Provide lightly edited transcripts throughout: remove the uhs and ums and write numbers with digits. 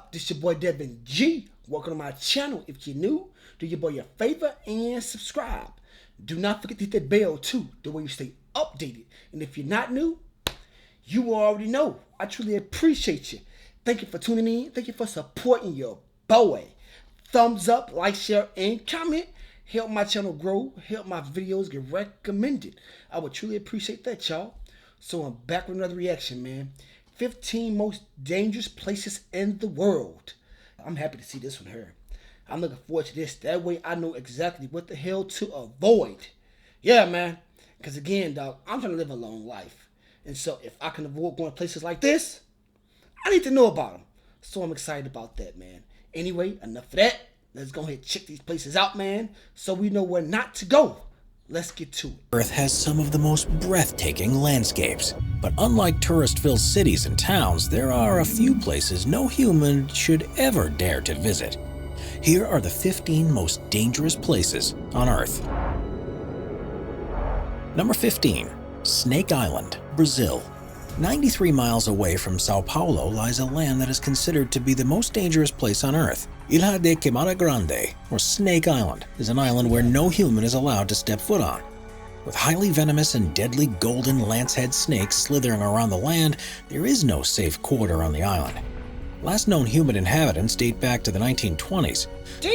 up? This your boy Devin G. Welcome to my channel. If you're new, do your boy a favor and subscribe. Do not forget to hit that bell too, the way you stay updated. And if you're not new, you already know. I truly appreciate you. Thank you for tuning in. Thank you for supporting your boy. Thumbs up, like, share, and comment. Help my channel grow. Help my videos get recommended. I would truly appreciate that, y'all. So I'm back with another reaction, man. 15 most dangerous places in the world. I'm happy to see this one here. I'm looking forward to this. That way I know exactly what the hell to avoid. Yeah, man. Because again, dog, I'm trying to live a long life. And so if I can avoid going to places like this, I need to know about them. So I'm excited about that, man. Anyway, enough of that. Let's go ahead and check these places out, man, so we know where not to go. Let's get to it. Earth has some of the most breathtaking landscapes. But unlike tourist-filled cities and towns, there are a few places no human should ever dare to visit. Here are the 15 most dangerous places on Earth. Number 15. Snake Island, Brazil. 93 miles away from Sao Paulo lies a land that is considered to be the most dangerous place on Earth. Ilha de Queimada Grande, or Snake Island, is an island where no human is allowed to step foot on. With highly venomous and deadly golden lancehead snakes slithering around the land, there is no safe quarter on the island. Last known human inhabitants date back to the 1920s.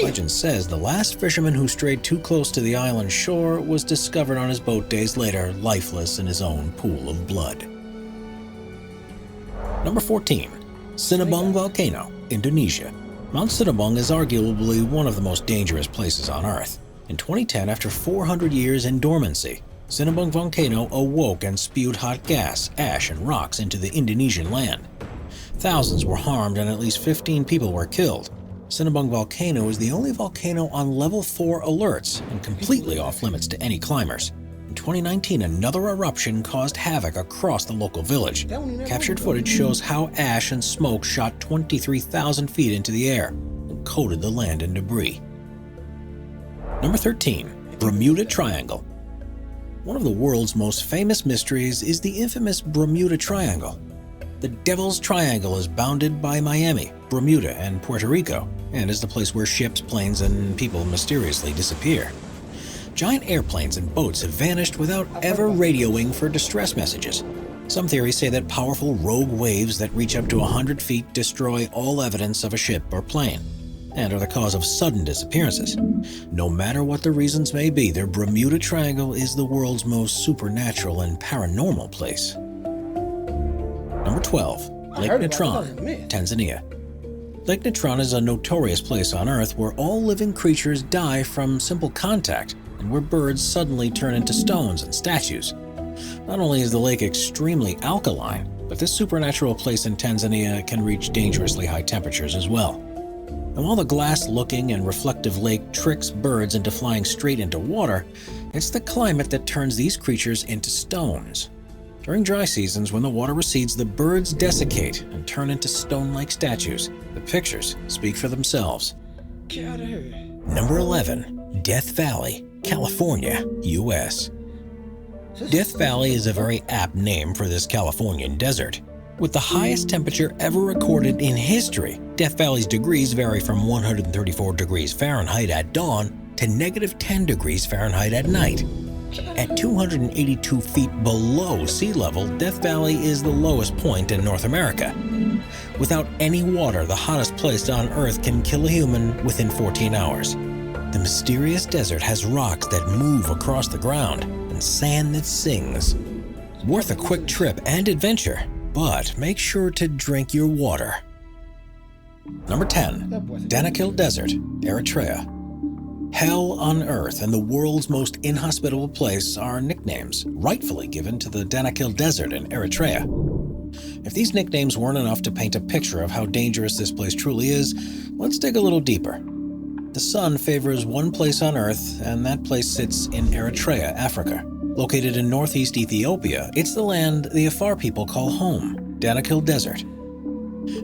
Legend says the last fisherman who strayed too close to the island shore was discovered on his boat days later, lifeless in his own pool of blood. Number 14. Sinabung Volcano, Indonesia. Mount Sinabung is arguably one of the most dangerous places on Earth. In 2010, after 400 years in dormancy, Sinabung Volcano awoke and spewed hot gas, ash, and rocks into the Indonesian land. Thousands were harmed and at least 15 people were killed. Sinabung Volcano is the only volcano on level 4 alerts and completely off limits to any climbers. In 2019, another eruption caused havoc across the local village. Captured footage shows how ash and smoke shot 23,000 feet into the air and coated the land in debris. Number 13. Bermuda Triangle. One of the world's most famous mysteries is the infamous Bermuda Triangle. The Devil's Triangle is bounded by Miami, Bermuda, and Puerto Rico, and is the place where ships, planes, and people mysteriously disappear. Giant airplanes and boats have vanished without ever radioing for distress messages. Some theories say that powerful rogue waves that reach up to 100 feet destroy all evidence of a ship or plane, and are the cause of sudden disappearances. No matter what the reasons may be, the Bermuda Triangle is the world's most supernatural and paranormal place. Number 12. Lake Natron, Tanzania. Lake Natron is a notorious place on Earth where all living creatures die from simple contact, and where birds suddenly turn into stones and statues. Not only is the lake extremely alkaline, but this supernatural place in Tanzania can reach dangerously high temperatures as well. And while the glass-looking and reflective lake tricks birds into flying straight into water, it's the climate that turns these creatures into stones. During dry seasons, when the water recedes, the birds desiccate and turn into stone-like statues. The pictures speak for themselves. Get out of here. Number 11. Death Valley, California, U.S. Death Valley is a very apt name for this Californian desert. With the highest temperature ever recorded in history, Death Valley's degrees vary from 134 degrees Fahrenheit at dawn to negative 10 degrees Fahrenheit at night. At 282 feet below sea level, Death Valley is the lowest point in North America. Without any water, the hottest place on Earth can kill a human within 14 hours. The mysterious desert has rocks that move across the ground and sand that sings. Worth a quick trip and adventure, but make sure to drink your water. Number 10. Danakil Desert, Eritrea. Hell on Earth and the world's most inhospitable place are nicknames rightfully given to the Danakil Desert in Eritrea. If these nicknames weren't enough to paint a picture of how dangerous this place truly is, let's dig a little deeper. The sun favors one place on Earth, and that place sits in Eritrea, Africa. Located in northeast Ethiopia, it's the land the Afar people call home, Danakil Desert.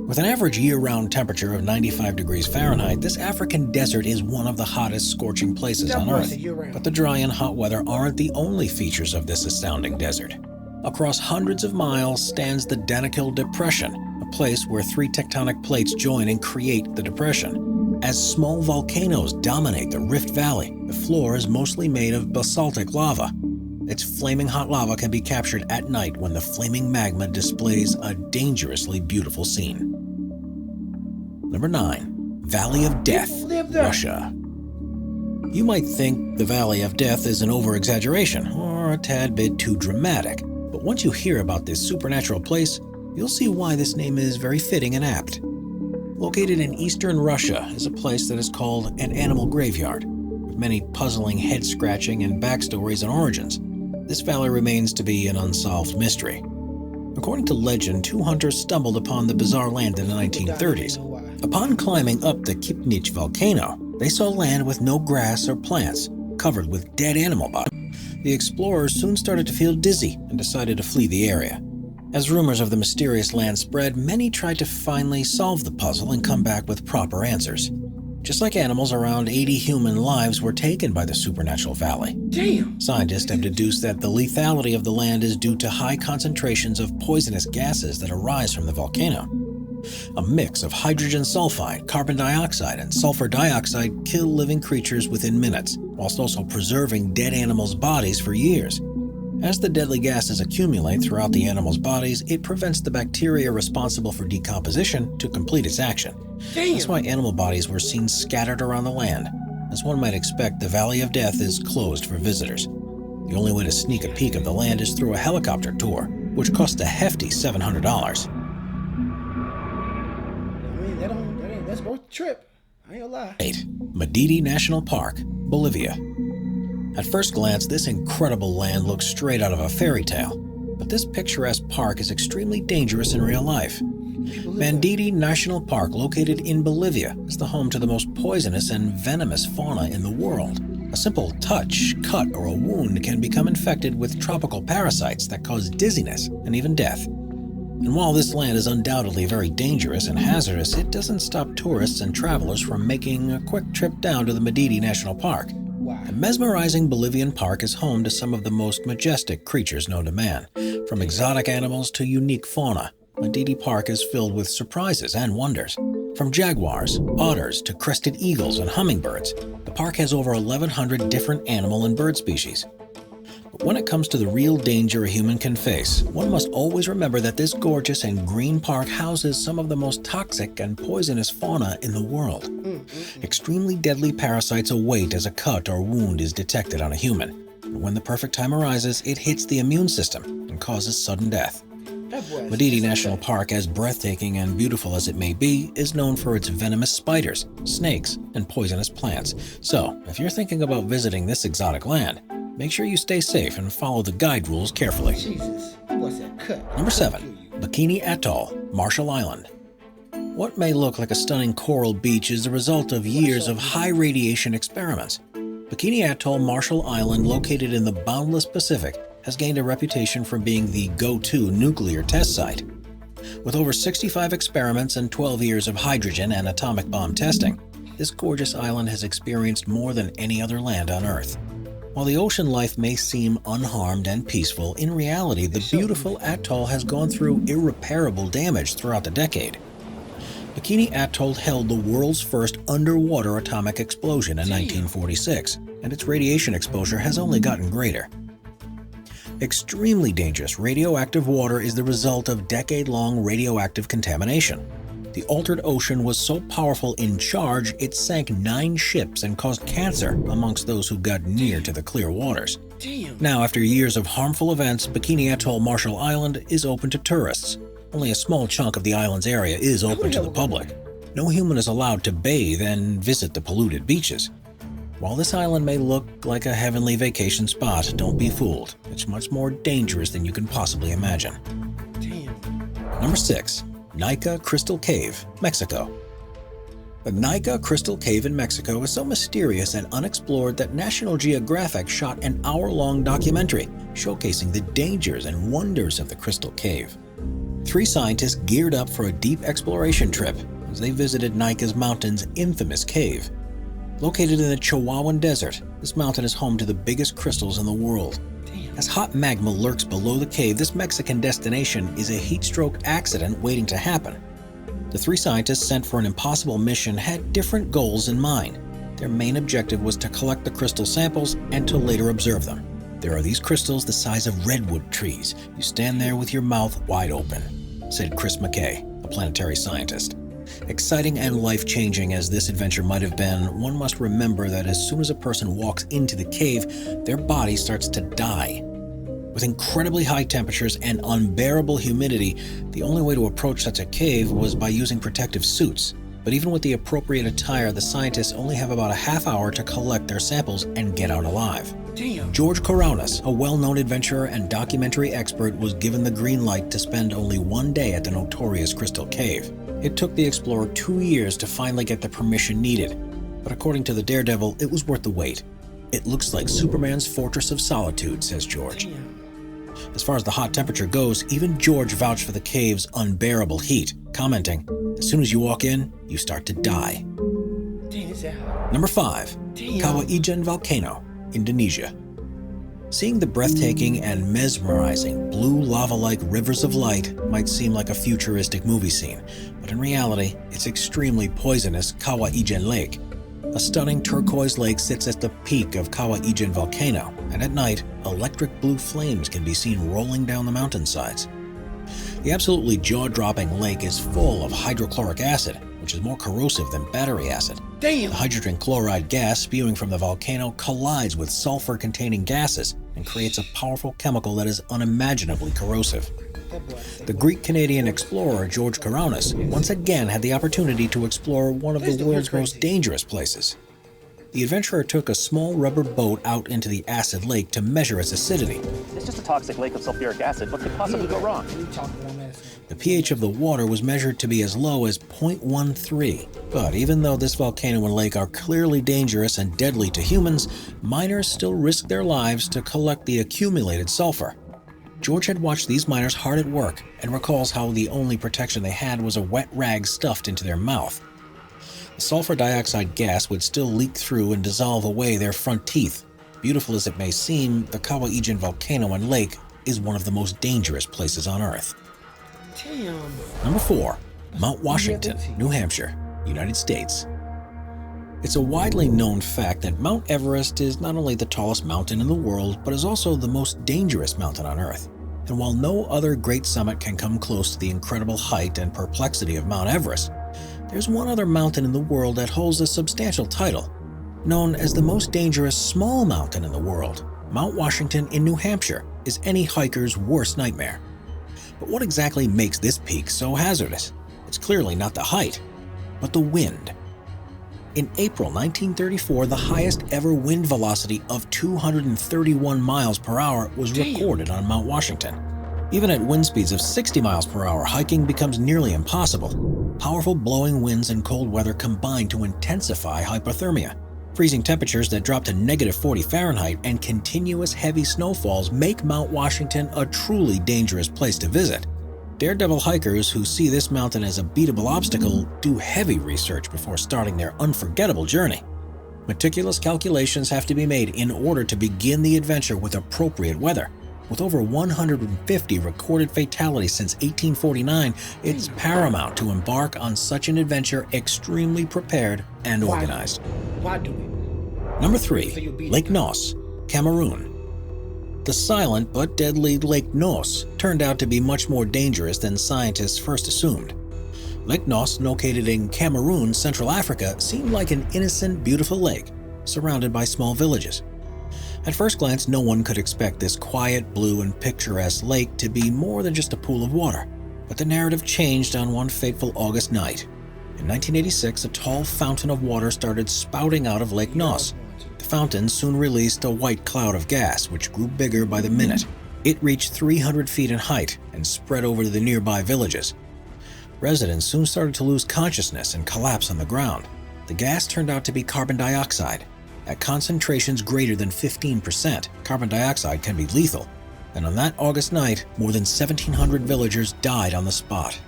With an average year-round temperature of 95 degrees Fahrenheit, this African desert is one of the hottest scorching places on Earth. But the dry and hot weather aren't the only features of this astounding desert. Across hundreds of miles stands the Danakil Depression, a place where three tectonic plates join and create the depression. As small volcanoes dominate the Rift Valley, the floor is mostly made of basaltic lava. Its flaming hot lava can be captured at night when the flaming magma displays a dangerously beautiful scene. Number 9. Valley of Death, Russia. You might think the Valley of Death is an over-exaggeration or a tad bit too dramatic, but once you hear about this supernatural place, you'll see why this name is very fitting and apt. Located in eastern Russia is a place that is called an animal graveyard, with many puzzling head-scratching and backstories and origins. This valley remains to be an unsolved mystery. According to legend, two hunters stumbled upon the bizarre land in the 1930s. Upon climbing up the Kipnich volcano, they saw land with no grass or plants, covered with dead animal bodies. The explorers soon started to feel dizzy and decided to flee the area. As rumors of the mysterious land spread, many tried to finally solve the puzzle and come back with proper answers. Just like animals, around 80 human lives were taken by the supernatural valley. Damn! Scientists have deduced that the lethality of the land is due to high concentrations of poisonous gases that arise from the volcano. A mix of hydrogen sulfide, carbon dioxide, and sulfur dioxide kill living creatures within minutes, whilst also preserving dead animals' bodies for years. As the deadly gases accumulate throughout the animals' bodies, it prevents the bacteria responsible for decomposition to complete its action. Damn. That's why animal bodies were seen scattered around the land. As one might expect, the Valley of Death is closed for visitors. The only way to sneak a peek of the land is through a helicopter tour, which costs a hefty $700. That's worth the trip. I ain't gonna lie. 8. Madidi National Park, Bolivia. At first glance, this incredible land looks straight out of a fairy tale, but this picturesque park is extremely dangerous in real life. Madidi National Park, located in Bolivia, is the home to the most poisonous and venomous fauna in the world. A simple touch, cut, or a wound can become infected with tropical parasites that cause dizziness and even death. And while this land is undoubtedly very dangerous and hazardous, it doesn't stop tourists and travelers from making a quick trip down to the Madidi National Park. Wow. The mesmerizing Bolivian park is home to some of the most majestic creatures known to man. From exotic animals to unique fauna, Madidi Park is filled with surprises and wonders. From jaguars, otters, to crested eagles and hummingbirds, the park has over 1,100 different animal and bird species. But when it comes to the real danger a human can face, one must always remember that this gorgeous and green park houses some of the most toxic and poisonous fauna in the world. Extremely deadly parasites await as a cut or wound is detected on a human. And when the perfect time arises, it hits the immune system and causes sudden death. Madidi National Park, as breathtaking and beautiful as it may be, is known for its venomous spiders, snakes, and poisonous plants. So, if you're thinking about visiting this exotic land, make sure you stay safe and follow the guide rules carefully. Jesus, what's that cut? Number 7. Bikini Atoll, Marshall Island. What may look like a stunning coral beach is the result of years of high radiation experiments. Bikini Atoll, Marshall Island, located in the boundless Pacific, has gained a reputation for being the go-to nuclear test site. With over 65 experiments and 12 years of hydrogen and atomic bomb testing, this gorgeous island has experienced more than any other land on Earth. While the ocean life may seem unharmed and peaceful, in reality, the beautiful atoll has gone through irreparable damage throughout the decade. Bikini Atoll held the world's first underwater atomic explosion in 1946, and its radiation exposure has only gotten greater. Extremely dangerous radioactive water is the result of decade-long radioactive contamination. The altered ocean was so powerful in charge, it sank 9 ships and caused cancer amongst those who got near to the clear waters. Now, after years of harmful events, Bikini Atoll, Marshall Island is open to tourists. Only a small chunk of the island's area is open to the public. No human is allowed to bathe and visit the polluted beaches. While this island may look like a heavenly vacation spot, don't be fooled. It's much more dangerous than you can possibly imagine. Number 6. Naica Crystal Cave, Mexico. The Naica Crystal Cave in Mexico is so mysterious and unexplored that National Geographic shot an hour-long documentary showcasing the dangers and wonders of the Crystal Cave. 3 scientists geared up for a deep exploration trip as they visited Naica's mountain's infamous cave. Located in the Chihuahuan Desert, this mountain is home to the biggest crystals in the world. As hot magma lurks below the cave, this Mexican destination is a heat stroke accident waiting to happen. The three scientists sent for an impossible mission had different goals in mind. Their main objective was to collect the crystal samples and to later observe them. There are these crystals the size of redwood trees. You stand there with your mouth wide open, said Chris McKay, a planetary scientist. Exciting and life-changing as this adventure might have been, one must remember that as soon as a person walks into the cave, their body starts to die. With incredibly high temperatures and unbearable humidity, the only way to approach such a cave was by using protective suits. But even with the appropriate attire, the scientists only have about a half hour to collect their samples and get out alive. Damn. George Coraunas, a well-known adventurer and documentary expert, was given the green light to spend only one day at the notorious Crystal Cave. It took the explorer 2 years to finally get the permission needed, but according to the Daredevil, it was worth the wait. It looks like Superman's Fortress of Solitude, says George. Damn. As far as the hot temperature goes, even George vouched for the cave's unbearable heat, commenting, "As soon as you walk in, you start to die." Damn, is that hot? Number 5. Damn. Kawah Ijen Volcano, Indonesia. Seeing the breathtaking and mesmerizing blue lava-like rivers of light might seem like a futuristic movie scene, but in reality, it's extremely poisonous Kawah Ijen Lake. A stunning turquoise lake sits at the peak of Kawah Ijen Volcano, and at night, electric blue flames can be seen rolling down the mountainsides. The absolutely jaw-dropping lake is full of hydrochloric acid, which is more corrosive than battery acid. Damn. The hydrogen chloride gas spewing from the volcano collides with sulfur-containing gases and creates a powerful chemical that is unimaginably corrosive. The Greek-Canadian explorer George Coraunas once again had the opportunity to explore one of the world's most dangerous places. The adventurer took a small rubber boat out into the acid lake to measure its acidity. It's just a toxic lake of sulfuric acid. What could possibly go wrong? The pH of the water was measured to be as low as 0.13. But even though this volcano and lake are clearly dangerous and deadly to humans, miners still risk their lives to collect the accumulated sulfur. George had watched these miners hard at work and recalls how the only protection they had was a wet rag stuffed into their mouth. The sulfur dioxide gas would still leak through and dissolve away their front teeth. Beautiful as it may seem, the Kawah Ijen volcano and lake is one of the most dangerous places on Earth. Damn. Number 4. Mount Washington, New Hampshire, United States. It's a widely known fact that Mount Everest is not only the tallest mountain in the world, but is also the most dangerous mountain on Earth. And while no other great summit can come close to the incredible height and perplexity of Mount Everest, there's one other mountain in the world that holds a substantial title. Known as the most dangerous small mountain in the world, Mount Washington in New Hampshire is any hiker's worst nightmare. But what exactly makes this peak so hazardous? It's clearly not the height, but the wind. In April 1934, the highest ever wind velocity of 231 miles per hour was recorded on Mount Washington. Even at wind speeds of 60 miles per hour, hiking becomes nearly impossible. Powerful blowing winds and cold weather combine to intensify hypothermia. Freezing temperatures that drop to -40 Fahrenheit and continuous heavy snowfalls make Mount Washington a truly dangerous place to visit. Daredevil hikers who see this mountain as a beatable obstacle do heavy research before starting their unforgettable journey. Meticulous calculations have to be made in order to begin the adventure with appropriate weather. With over 150 recorded fatalities since 1849, it's paramount to embark on such an adventure extremely prepared and organized. Why do it? Number 3. Lake Nyos, Cameroon. The silent but deadly Lake Nyos turned out to be much more dangerous than scientists first assumed. Lake Nyos, located in Cameroon, Central Africa, seemed like an innocent, beautiful lake, surrounded by small villages. At first glance, no one could expect this quiet, blue, and picturesque lake to be more than just a pool of water. But the narrative changed on one fateful August night. In 1986, a tall fountain of water started spouting out of Lake Nyos. The fountain soon released a white cloud of gas, which grew bigger by the minute. It reached 300 feet in height and spread over the nearby villages. Residents soon started to lose consciousness and collapse on the ground. The gas turned out to be carbon dioxide. At concentrations greater than 15%, carbon dioxide can be lethal. And on that August night, more than 1,700 villagers died on the spot.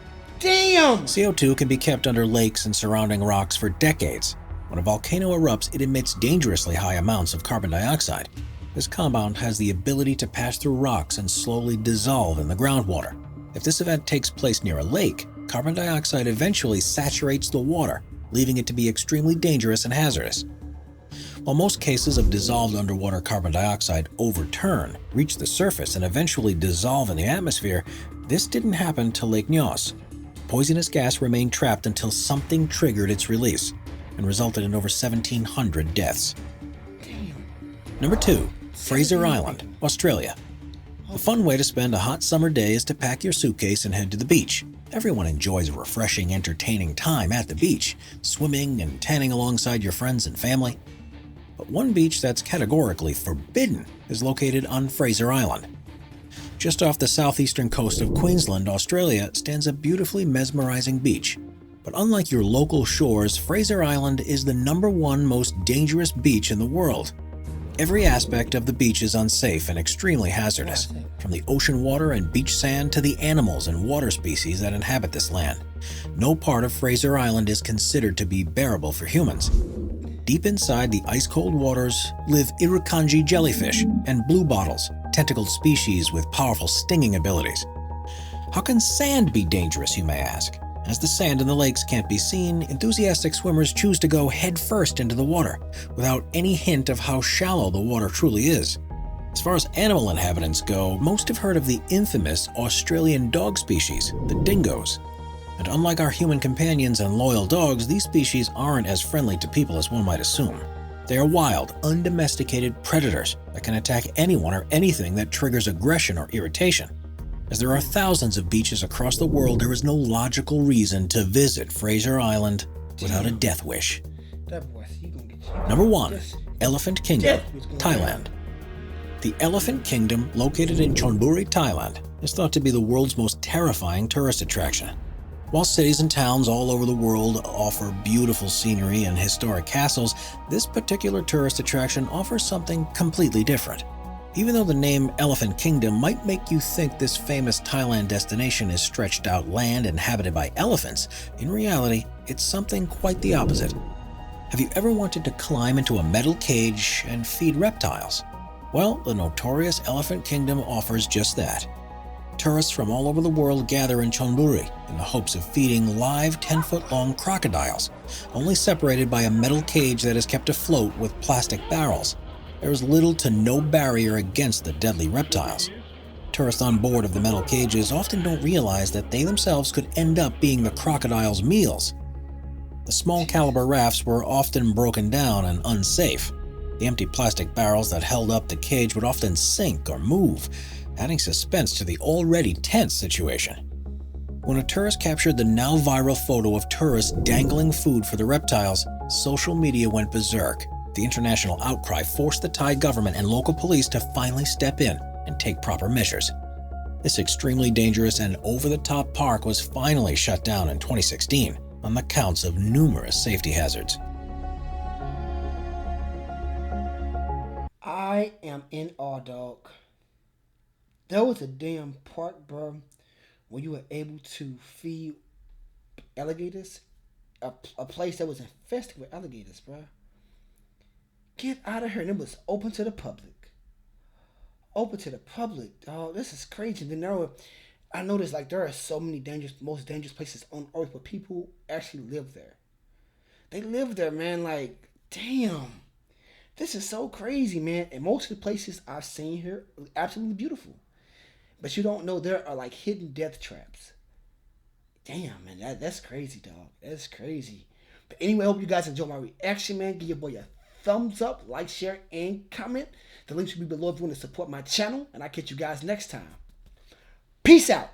Damn! CO2 can be kept under lakes and surrounding rocks for decades. When a volcano erupts, it emits dangerously high amounts of carbon dioxide. This compound has the ability to pass through rocks and slowly dissolve in the groundwater. If this event takes place near a lake, carbon dioxide eventually saturates the water, leaving it to be extremely dangerous and hazardous. While most cases of dissolved underwater carbon dioxide overturn, reach the surface, and eventually dissolve in the atmosphere, this didn't happen to Lake Nyos. Poisonous gas remained trapped until something triggered its release and resulted in over 1,700 deaths. Number 2. Fraser Island, Australia. A fun way to spend a hot summer day is to pack your suitcase and head to the beach. Everyone enjoys a refreshing, entertaining time at the beach, swimming and tanning alongside your friends and family. But one beach that's categorically forbidden is located on Fraser Island. Just off the southeastern coast of Queensland, Australia, stands a beautifully mesmerizing beach. But unlike your local shores, Fraser Island is the #1 most dangerous beach in the world. Every aspect of the beach is unsafe and extremely hazardous, from the ocean water and beach sand to the animals and water species that inhabit this land. No part of Fraser Island is considered to be bearable for humans. Deep inside the ice-cold waters live irukandji jellyfish and bluebottles, tentacled species with powerful stinging abilities. How can sand be dangerous, you may ask? As the sand in the lakes can't be seen, enthusiastic swimmers choose to go headfirst into the water, without any hint of how shallow the water truly is. As far as animal inhabitants go, most have heard of the infamous Australian dog species, the dingoes. And unlike our human companions and loyal dogs, these species aren't as friendly to people as one might assume. They are wild, undomesticated predators that can attack anyone or anything that triggers aggression or irritation. As there are thousands of beaches across the world, there is no logical reason to visit Fraser Island without a death wish. Number 1. Elephant Kingdom, Thailand. The Elephant Kingdom, located in Chonburi, Thailand, is thought to be the world's most terrifying tourist attraction. While cities and towns all over the world offer beautiful scenery and historic castles, this particular tourist attraction offers something completely different. Even though the name Elephant Kingdom might make you think this famous Thailand destination is stretched out land inhabited by elephants, in reality, it's something quite the opposite. Have you ever wanted to climb into a metal cage and feed reptiles? Well, the notorious Elephant Kingdom offers just that. Tourists from all over the world gather in Chonburi in the hopes of feeding live 10-foot-long crocodiles, only separated by a metal cage that is kept afloat with plastic barrels. There is little to no barrier against the deadly reptiles. Tourists on board of the metal cages often don't realize that they themselves could end up being the crocodile's meals. The small caliber rafts were often broken down and unsafe. The empty plastic barrels that held up the cage would often sink or move, adding suspense to the already tense situation. When a tourist captured the now viral photo of tourists dangling food for the reptiles, social media went berserk. The international outcry forced the Thai government and local police to finally step in and take proper measures. This extremely dangerous and over-the-top park was finally shut down in 2016 on the counts of numerous safety hazards. I am in awe, dog. There was a damn park, bro, where you were able to feed alligators. A place that was infested with alligators, bro. Get out of here. And it was open to the public. Open to the public, dog. This is crazy. Then I noticed like there are so many most dangerous places on earth where people actually live there. They live there, man. Like, damn. This is so crazy, man. And most of the places I've seen here are absolutely beautiful. But you don't know there are like hidden death traps. Damn, man. That's crazy, dog. That's crazy. But anyway, I hope you guys enjoyed my reaction, man. Give your boy a thumbs up, like, share, and comment. The links will be below if you want to support my channel. And I'll catch you guys next time. Peace out.